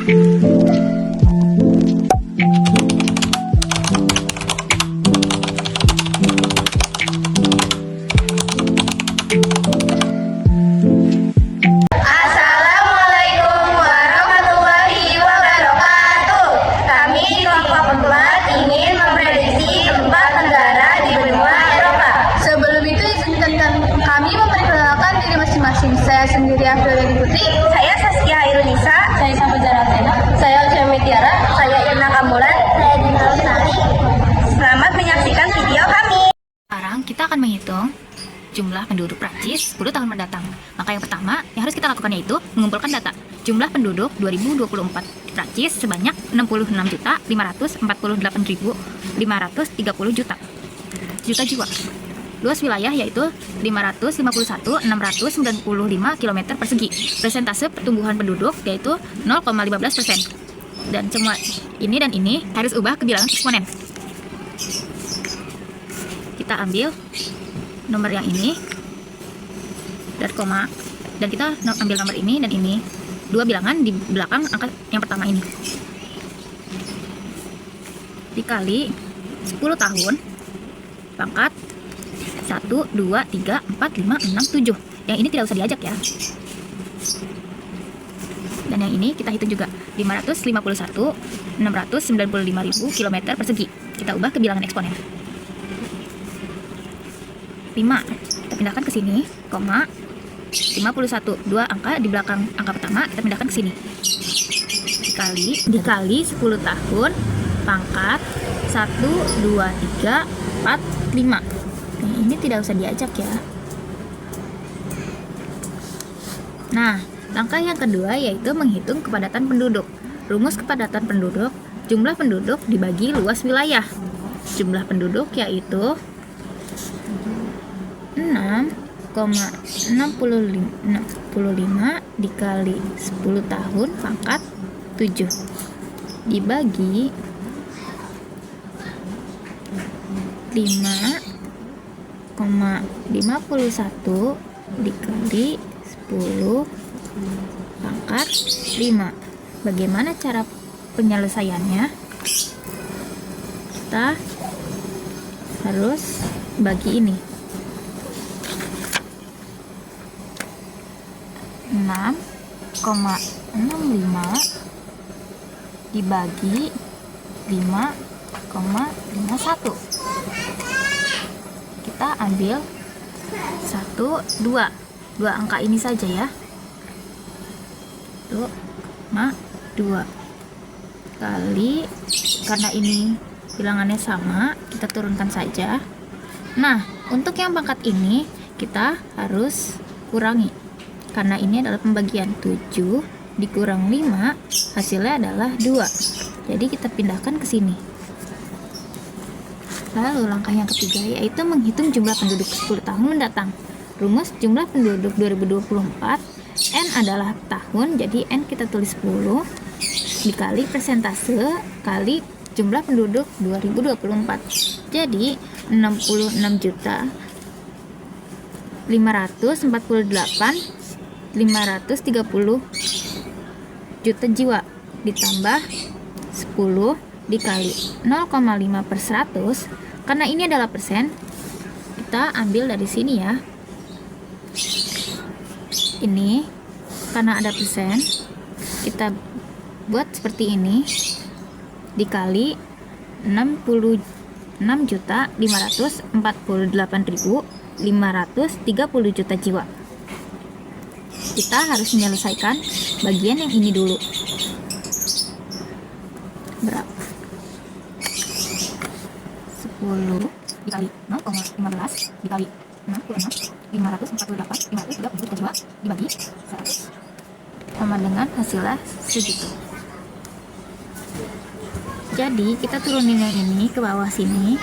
Assalamualaikum warahmatullahi wabarakatuh. Kami kelompok 4 ingin memprediksi 4 negara di benua Eropa. Sebelum itu izinkan kami memperkenalkan diri masing-masing. Saya sendiri Afril Putri. Saya Saskia Irunisa. Saya Safa Jaratena. Saya Ucemi Tiara. Saya Irna Kamulan. Saya Dina Lestari. Selamat menyaksikan video kami. Sekarang kita akan menghitung jumlah penduduk Prancis 10 tahun mendatang. Maka yang pertama yang harus kita lakukan yaitu mengumpulkan data. Jumlah penduduk 2024 di Prancis sebanyak 66.548.530 juta jiwa. Luas wilayah yaitu 551.695 km persegi. Persentase pertumbuhan penduduk yaitu 0,15%. Dan semua ini dan ini harus ubah ke bilangan eksponen. Kita ambil nomor yang ini dan koma, dan kita ambil nomor ini dan ini, dua bilangan di belakang angka yang pertama ini, dikali 10 tahun pangkat 1, 2, 3, 4, 5, 6, 7. Yang ini tidak usah diajak ya. Dan yang ini kita hitung juga 551.695.000 km persegi. Kita ubah ke bilangan eksponen. 5 kita pindahkan ke sini, koma 51, dua angka di belakang angka pertama kita pindahkan ke sini, dikali 10 tahun pangkat 1, 2, 3, 4, 5. Ini tidak usah diajak ya. Nah, langkah yang kedua yaitu menghitung kepadatan penduduk. Rumus kepadatan penduduk: jumlah penduduk dibagi luas wilayah. Jumlah penduduk yaitu 6,65 dikali 10 tahun pangkat 7 dibagi 5,51 dikali 10 pangkat 5. Bagaimana cara penyelesaiannya? Kita harus bagi ini 6,65 dibagi 5,51. Kita ambil 1, 2 angka ini saja ya, 2 kali, karena ini bilangannya sama kita turunkan saja. Nah, untuk yang pangkat ini kita harus kurangi, karena ini adalah pembagian 7 dikurang 5 hasilnya adalah 2. Jadi kita pindahkan ke sini. Lalu langkah yang ketiga yaitu menghitung jumlah penduduk 10 tahun mendatang. Rumus jumlah penduduk 2024, N adalah tahun, jadi N kita tulis 10 dikali persentase kali jumlah penduduk 2024. Jadi 66.548.530 juta jiwa ditambah 10 dikali 0,5/100. Karena ini adalah persen, kita ambil dari sini ya. Ini karena ada persen, kita buat seperti ini dikali 66.548.530 juta jiwa. Kita harus menyelesaikan bagian yang ini dulu. Berapa? 10 dikali 0,15 dikali 66.548.530 juta jiwa dibagi 100 sama dengan hasilnya segitu. Jadi kita turunin yang ini ke bawah sini,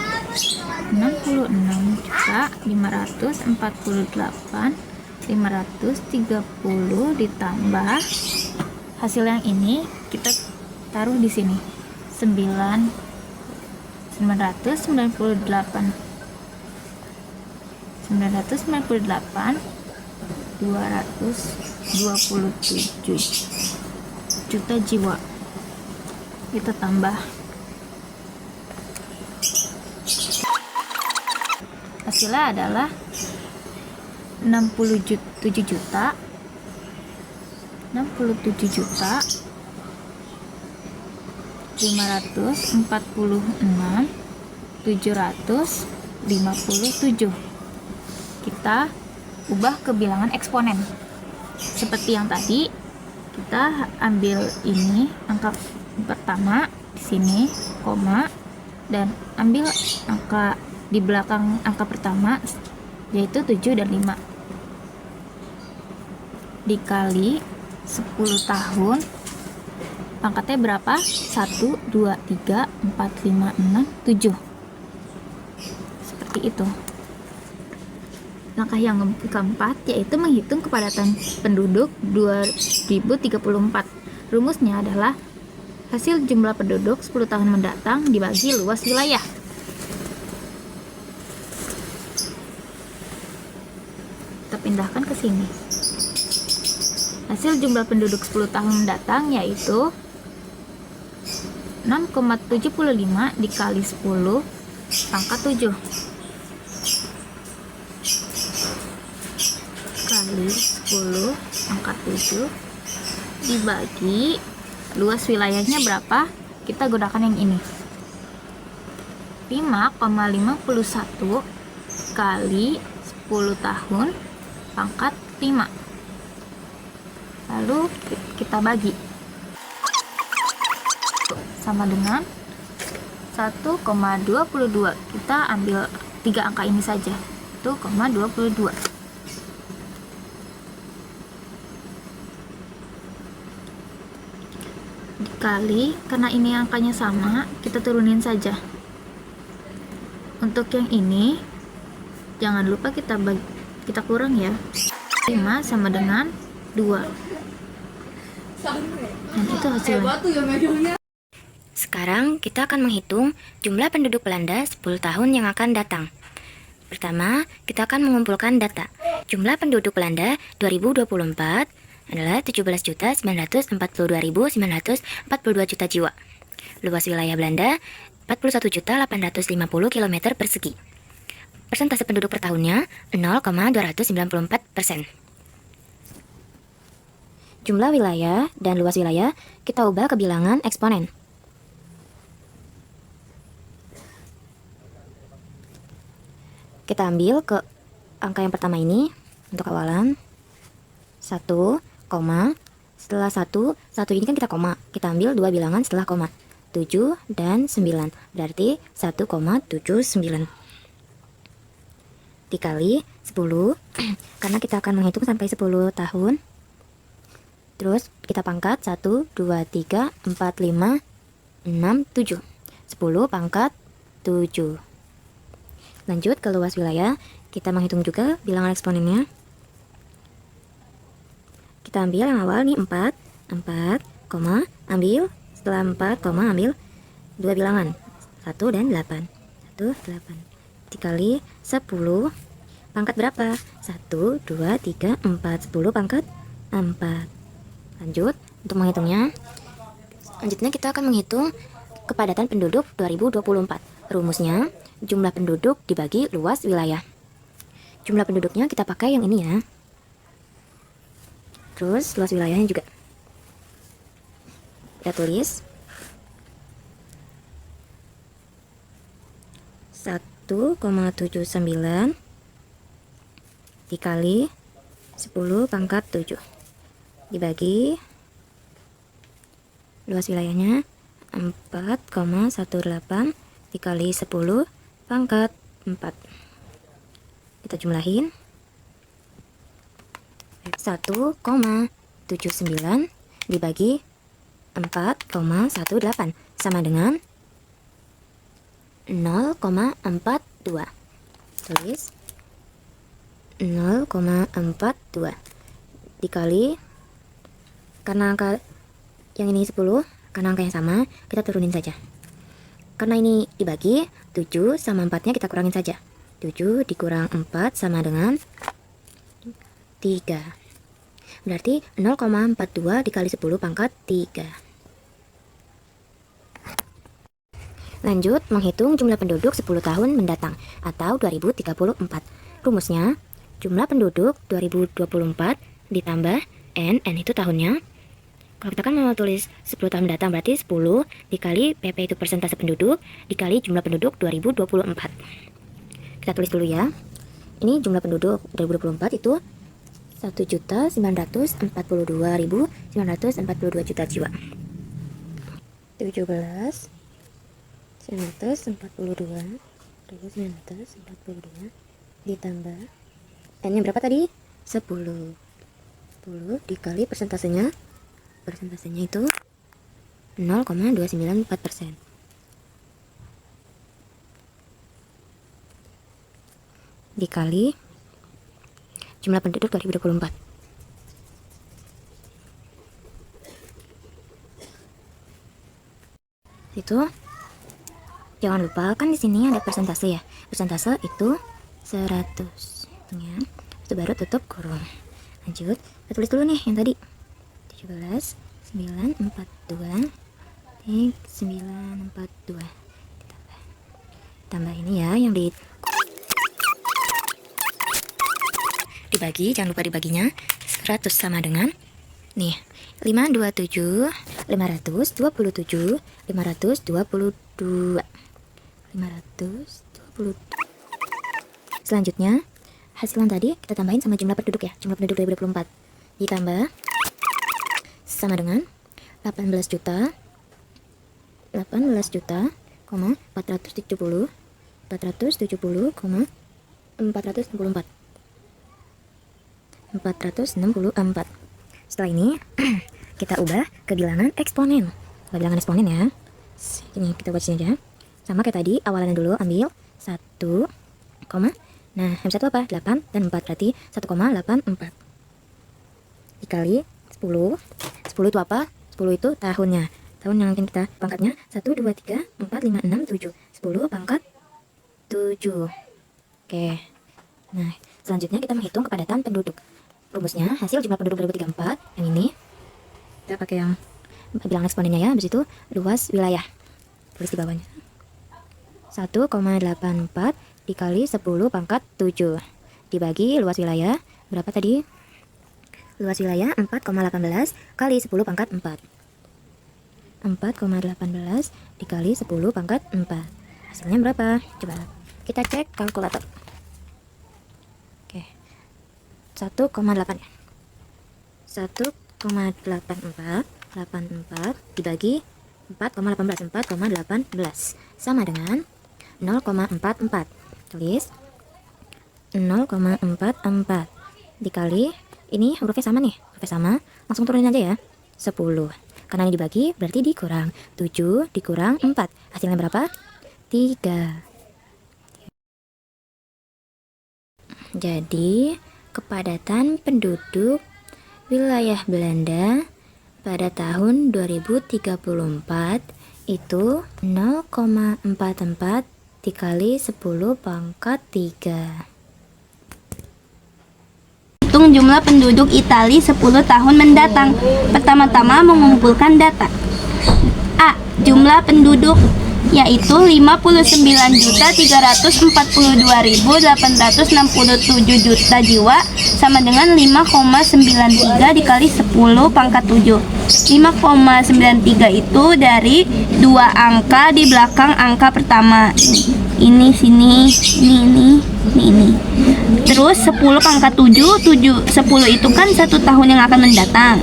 66.548.530 ditambah hasil yang ini kita taruh di sini, 997 juta jiwa. kita tambah. Hasilnya adalah 67 juta 546.757. Kita ubah ke bilangan eksponen. Seperti yang tadi, kita ambil ini angka pertama di sini, koma, dan ambil angka di belakang angka pertama, yaitu 7 dan 5. Dikali 10 tahun, pangkatnya berapa? 1, 2, 3, 4, 5, 6, 7. Seperti itu. Langkah yang keempat yaitu menghitung kepadatan penduduk 2034. Rumusnya adalah hasil jumlah penduduk 10 tahun mendatang dibagi luas wilayah. Kita pindahkan ke sini. Hasil jumlah penduduk 10 tahun mendatang yaitu 6,75 dikali 10 pangkat 7 kali 10 pangkat 7 dibagi luas wilayahnya berapa? Kita gunakan yang ini, 5,51 kali 10 tahun pangkat 5. Lalu kita bagi sama dengan 1,22. Kita ambil 3 angka ini saja, 1,22. Dikali, karena ini angkanya sama, kita turunin saja. Untuk yang ini jangan lupa kita kurang ya. 5 sama dengan 2. Dan itu hasilnya. Sekarang kita akan menghitung jumlah penduduk Belanda 10 tahun yang akan datang. Pertama, kita akan mengumpulkan data. Jumlah penduduk Belanda 2024 adalah 17.942.942 juta jiwa. Luas wilayah Belanda 41.850 km persegi. Persentase penduduk per tahunnya 0,294%. Jumlah wilayah dan luas wilayah kita ubah ke bilangan eksponen. Kita ambil ke angka yang pertama ini untuk awalan 1, setelah 1 ini kan kita koma, kita ambil 2 bilangan setelah koma, 7 dan 9, berarti 1,79 dikali 10 karena kita akan menghitung sampai 10 tahun. Terus kita pangkat 1, 2, 3, 4, 5, 6, 7. 10 pangkat 7. Lanjut ke luas wilayah, kita menghitung juga bilangan eksponennya. Kita ambil yang awal nih 4, ambil setelah 4, ambil 2 bilangan 1 dan 8. 1, 8 dikali 10 pangkat berapa? 1, 2, 3, 4, 10 pangkat 4. Lanjut untuk menghitungnya. Selanjutnya kita akan menghitung kepadatan penduduk 2024. Rumusnya jumlah penduduk dibagi luas wilayah. Jumlah penduduknya kita pakai yang ini ya. Terus luas wilayahnya juga kita tulis 1,79 dikali 10 pangkat 7 dibagi luas wilayahnya 4,18 dikali 10 pangkat 4. Kita jumlahin 1,79 dibagi 4,18 sama dengan 0,42. Tulis 0,42 dikali, karena angka yang ini 10, karena angka yang sama kita turunin saja. Karena ini dibagi 7 sama 4 nya kita kurangin saja. 7 dikurang 4 sama dengan 3. Berarti 0,42 dikali 10 pangkat 3. Lanjut, menghitung jumlah penduduk 10 tahun mendatang atau 2034. Rumusnya, jumlah penduduk 2024 ditambah N itu tahunnya. Kalau kita kan mau tulis 10 tahun mendatang, berarti 10 dikali PP itu persentase penduduk, dikali jumlah penduduk 2024. Kita tulis dulu ya. Ini jumlah penduduk 2024 itu 1.942.942 juta jiwa. 17.942.942 ditambah N-nya berapa tadi? 10 dikali persentasenya itu 0,294%. Dikali jumlah penduduk 2024. Itu jangan lupa kan di sini ada persentase ya. Persentase itu 100. Hitungnya. Itu baru tutup kurung. Lanjut, kita tulis dulu nih yang tadi. 17.942 942 ditambah ini ya yang dibagi, jangan lupa dibaginya. 100 sama dengan nih 527 527 522 Selanjutnya hasilan tadi kita tambahin sama jumlah penduduk ya, jumlah penduduk 2024 ditambah sama dengan 18 juta 470 464. Setelah ini kita ubah ke bilangan eksponen. Bilangan eksponen ya. Ini kita buat sini aja. Sama kayak tadi, awalannya dulu ambil 1, nah M1 apa? 8 dan 4, berarti 1,84 dikali 10. 10 itu apa? 10 itu tahunnya. Tahun yang akan kita pangkatnya 1, 2, 3, 4, 5, 6, 7. 10 pangkat 7. Oke. Nah, selanjutnya kita menghitung kepadatan penduduk. Rumusnya hasil jumlah penduduk 2034 yang ini. Kita pakai yang bilangan eksponennya ya. Habis itu luas wilayah. Tulis di bawahnya. 1,84 dikali 10 pangkat 7 dibagi luas wilayah berapa tadi? Luas wilayah 4,18 kali 10 pangkat 4. 4,18 dikali 10 pangkat 4. Hasilnya berapa? Coba kita cek kalkulator. Oke. 1,8 ya. 1,84 dibagi 4,18 sama dengan 0,44. Tulis 0,44 dikali ini hurufnya sama nih, hurufnya sama, langsung turunin aja ya. 10. Karena ini dibagi berarti dikurang 7 dikurang 4. Hasilnya berapa? 3. Jadi kepadatan penduduk wilayah Belanda pada tahun 2034 itu 0,44 dikali 10 pangkat 3. Hitung jumlah penduduk Italia 10 tahun mendatang. Pertama-tama mengumpulkan data. A. Jumlah penduduk yaitu 59.342.867 juta jiwa sama dengan 5,93 dikali 10 pangkat 7. 5,93 itu dari dua angka di belakang angka pertama. Ini sini, ini. Terus 10 pangkat 7, 10 itu kan 1 tahun yang akan mendatang.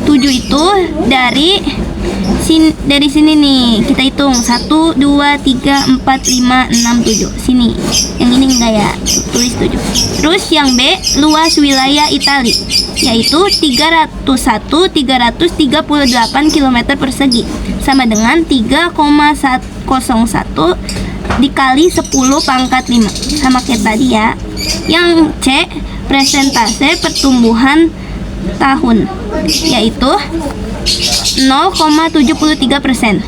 7 itu dari sini nih, kita hitung 1, 2, 3, 4, 5, 6, 7. Sini, yang ini enggak ya, tulis 7. Terus yang B, luas wilayah Italia, yaitu 301.338 km persegi, sama dengan 3,101 dikali 10 pangkat 5, sama kayak tadi ya. Yang C, presentase pertumbuhan tahun, yaitu 0,73%.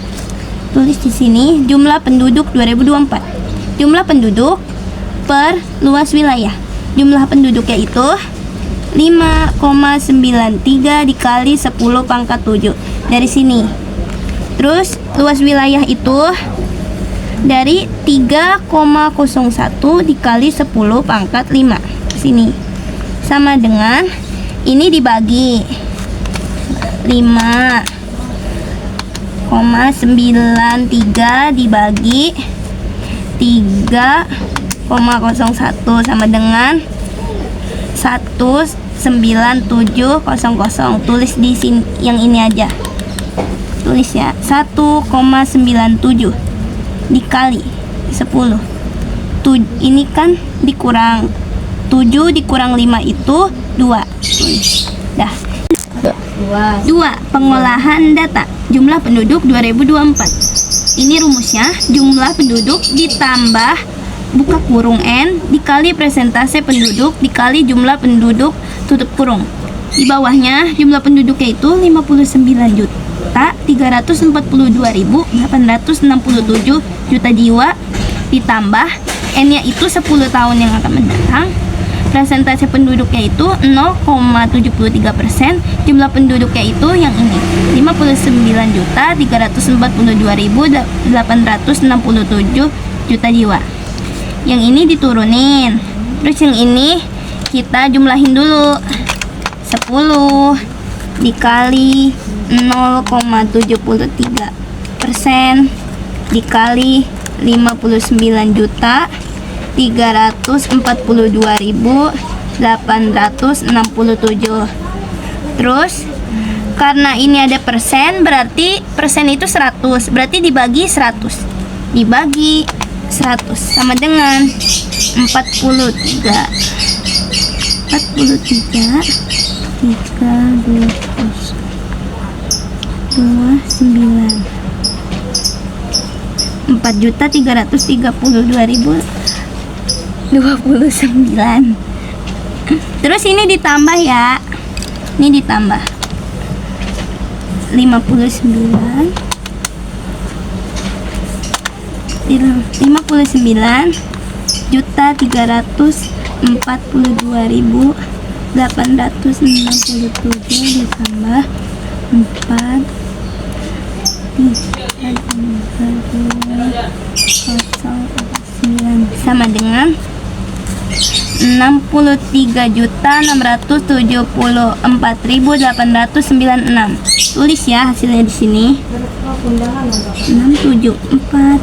Tulis di sini jumlah penduduk 2024. Jumlah penduduk per luas wilayah. Jumlah penduduk yaitu 5,93 dikali 10 pangkat 7 dari sini. Terus luas wilayah itu dari 3,01 dikali 10 pangkat 5 sini, sama dengan ini dibagi 5,93 dibagi 3,01 sama dengan 19700. Tulis di sini yang ini aja. Tulis ya, 1,97 dikali 10. Ini kan dikurang 7 dikurang 5 itu 2. Tulis. Dah. 2. Pengolahan data jumlah penduduk 2024. Ini rumusnya, jumlah penduduk ditambah buka kurung N dikali persentase penduduk dikali jumlah penduduk tutup kurung. Di bawahnya jumlah penduduknya itu 59.342.867 juta jiwa ditambah N-nya itu 10 tahun yang akan mendatang. Persentase penduduknya itu 0,73%. Jumlah penduduknya itu yang ini 59.342.867 juta jiwa. Yang ini diturunin. Terus yang ini kita jumlahin dulu. 10 dikali 0,73% dikali 59.342.867. Terus karena ini ada persen, berarti persen itu 100, berarti dibagi 100 dibagi 100 sama dengan 43 4.329. Terus ini ditambah ya. Ini ditambah 59.342.867 ditambah 4 sama dengan 63.674.896. Tulis ya hasilnya di sini. 674.896.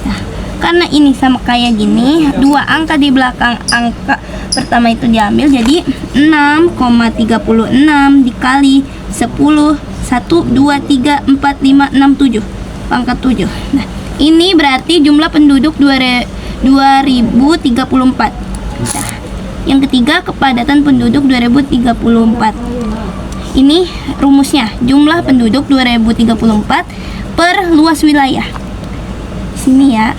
Nah, karena ini sama kayak gini, dua angka di belakang angka pertama itu diambil, jadi 6,36 dikali 10 1, 2, 3, 4, 5, 6, 7 pangkat 7. Nah, ini berarti jumlah penduduk 2034. Nah, yang ketiga kepadatan penduduk 2034. Ini rumusnya, jumlah penduduk 2034 per luas wilayah. Sini ya.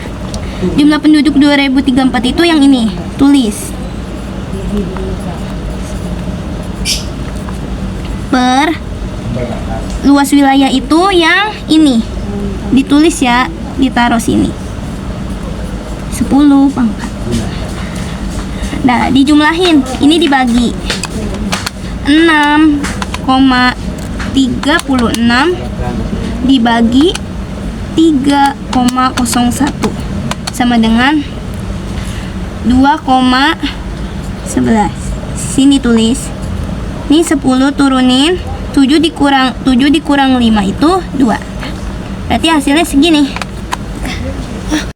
Jumlah penduduk 2034 itu yang ini, tulis. Per luas wilayah itu yang ini. Ditulis ya, ditaruh sini. 10 pangkat. Nah, dijumlahin. Ini dibagi 6,36 dibagi 3,01 sama dengan 2,11. Sini tulis. Ini 10 turunin 7 dikurang 5 itu 2. Berarti hasilnya segini.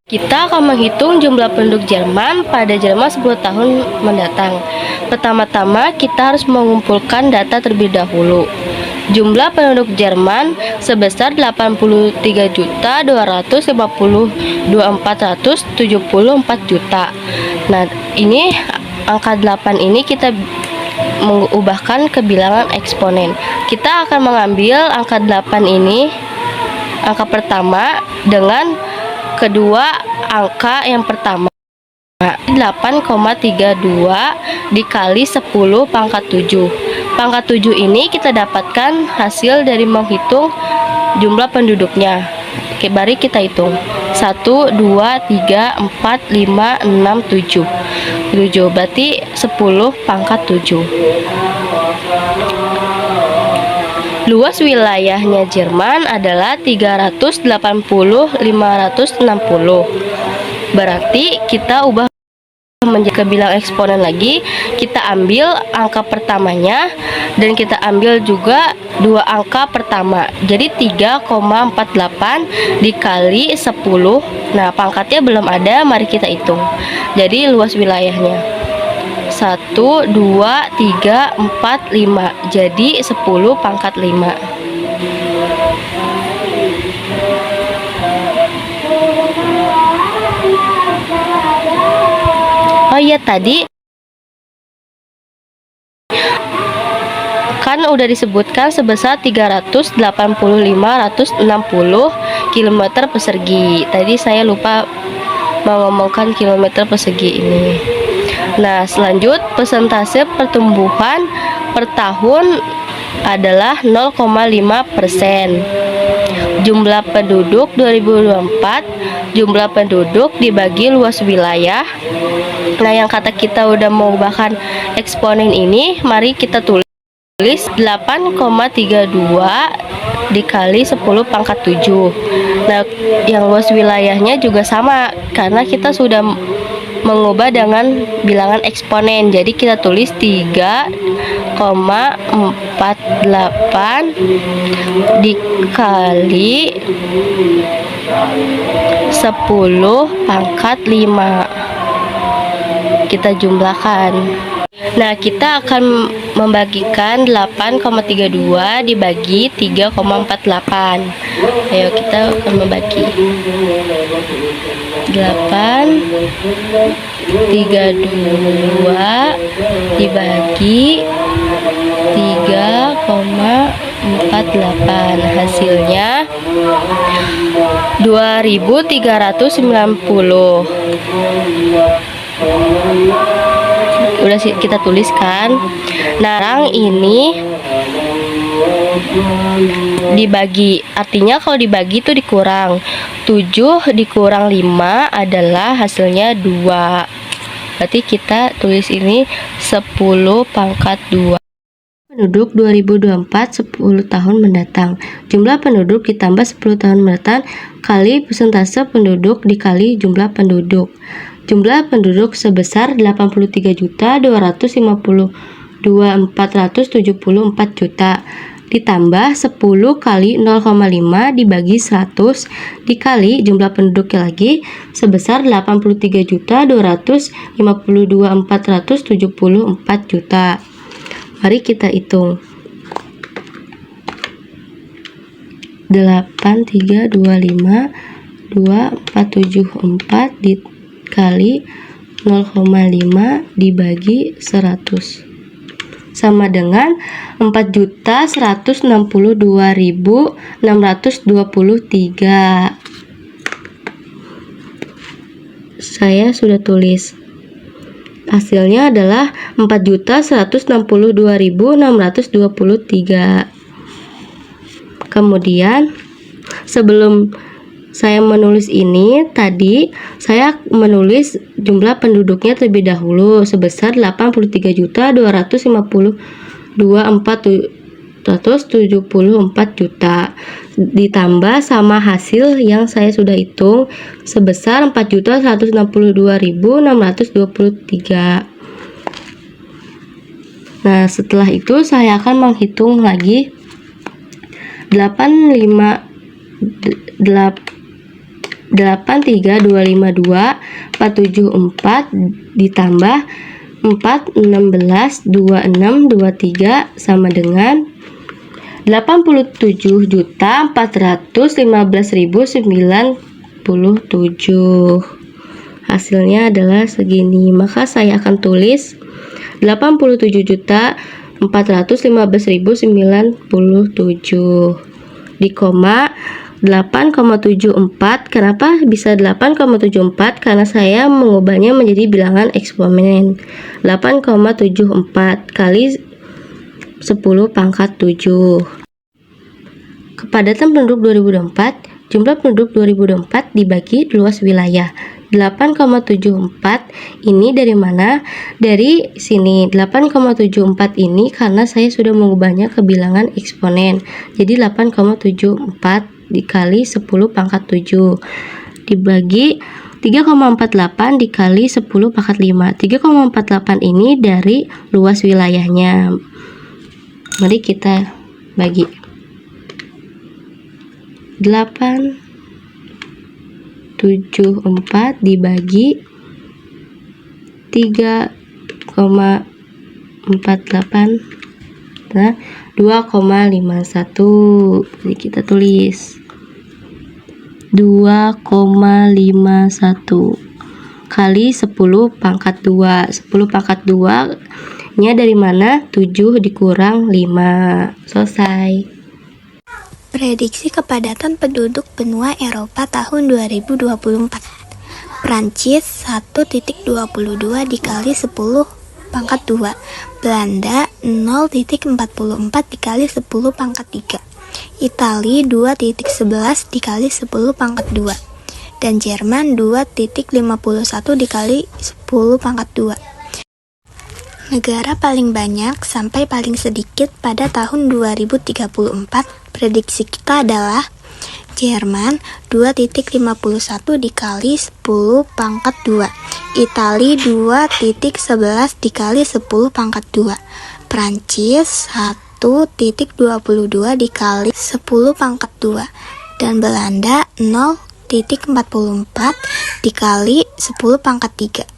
Kita akan menghitung jumlah penduduk Jerman pada Jerman 10 tahun mendatang. Pertama-tama kita harus mengumpulkan data terlebih dahulu. Jumlah penduduk Jerman sebesar 83.252.474 juta. Nah, ini angka 8 ini kita mengubahkan ke bilangan eksponen. Kita akan mengambil angka 8 ini, angka pertama, dengan kedua angka yang pertama. 8,32 dikali 10 pangkat 7. Pangkat 7 ini kita dapatkan hasil dari menghitung jumlah penduduknya. Oke, mari kita hitung. 1, 2, 3, 4, 5, 6, 7. 7 berarti 10 pangkat 7. Luas wilayahnya Jerman adalah 380.560. Berarti kita ubah menjadi bilang eksponen lagi. Kita ambil angka pertamanya dan kita ambil juga dua angka pertama. Jadi 3,48 dikali 10. Nah, pangkatnya belum ada, mari kita hitung. Jadi luas wilayahnya 1, 2, 3, 4, 5. Jadi 10 pangkat 5. Oh iya, tadi kan udah disebutkan sebesar 380.560 km persegi. Tadi saya lupa mengomongkan kilometer persegi ini. Nah, selanjut persentase pertumbuhan per tahun adalah 0,5%. Jumlah penduduk 2024, jumlah penduduk dibagi luas wilayah. Nah, yang kata kita udah mengubahkan eksponen ini, mari kita tulis 8,32 dikali 10 pangkat 7. Nah, yang luas wilayahnya juga sama karena kita sudah mengubah dengan bilangan eksponen. Jadi kita tulis 3,48 dikali 10 pangkat 5. Kita jumlahkan. Nah, kita akan membagikan 8,32 dibagi 3,48. Ayo kita akan membagi 8,32 dibagi 3,48. Hasilnya 2.390. Udah kita tuliskan. Nah, sekarang ini dibagi, artinya kalau dibagi itu dikurang. 7 dikurang 5 adalah hasilnya 2. Berarti kita tulis ini 10 pangkat 2. Penduduk 2024 10 tahun mendatang. Jumlah penduduk ditambah 10 tahun mendatang kali persentase penduduk dikali jumlah penduduk. Jumlah penduduk sebesar 83.252.474 juta ditambah 10 kali 0,5 dibagi 100 dikali jumlah penduduknya lagi sebesar 83.252.474 juta. Mari kita hitung. 8325.2474 dikali 0,5 dibagi 100 sama dengan 4.162.623. Saya sudah tulis. Hasilnya adalah 4.162.623. Kemudian sebelum saya menulis ini, tadi saya menulis jumlah penduduknya terlebih dahulu sebesar 83.252.474 juta ditambah sama hasil yang saya sudah hitung sebesar 4.162.623. Nah, setelah itu saya akan menghitung lagi 83.252.474 ditambah 4.16.2623 sama dengan 87.415.097. Hasilnya adalah segini. Maka saya akan tulis 87.415.097 di koma 8,74. Kenapa bisa 8,74? Karena saya mengubahnya menjadi bilangan eksponen. 8,74 kali 10 pangkat 7. Kepadatan penduduk 2024, jumlah penduduk 2024 dibagi luas wilayah. 8,74 ini dari mana? Dari sini. 8,74 ini karena saya sudah mengubahnya ke bilangan eksponen. Jadi 8,74 dikali 10 pangkat 7 dibagi 3,48 dikali 10 pangkat 5. 3,48 ini dari luas wilayahnya. Mari kita bagi. 8,74 dibagi 3,48, nah 2,51. Jadi kita tulis 2,51 kali 10 pangkat 2. 10 pangkat 2 nya dari mana? 7 dikurang 5. Selesai. Prediksi kepadatan penduduk benua Eropa tahun 2024. Prancis 1,22 dikali 10 pangkat 2. Belanda 0,44 dikali 10 pangkat 3. Itali 2,11 dikali 10 pangkat 2. Dan Jerman 2,51 dikali 10 pangkat 2. Negara paling banyak sampai paling sedikit pada tahun 2034, prediksi kita adalah Jerman 2,51 dikali 10 pangkat 2, Itali 2,11 dikali 10 pangkat 2, Prancis 1,22 dikali 10 pangkat 2, dan Belanda 0,44 dikali 10 pangkat 3.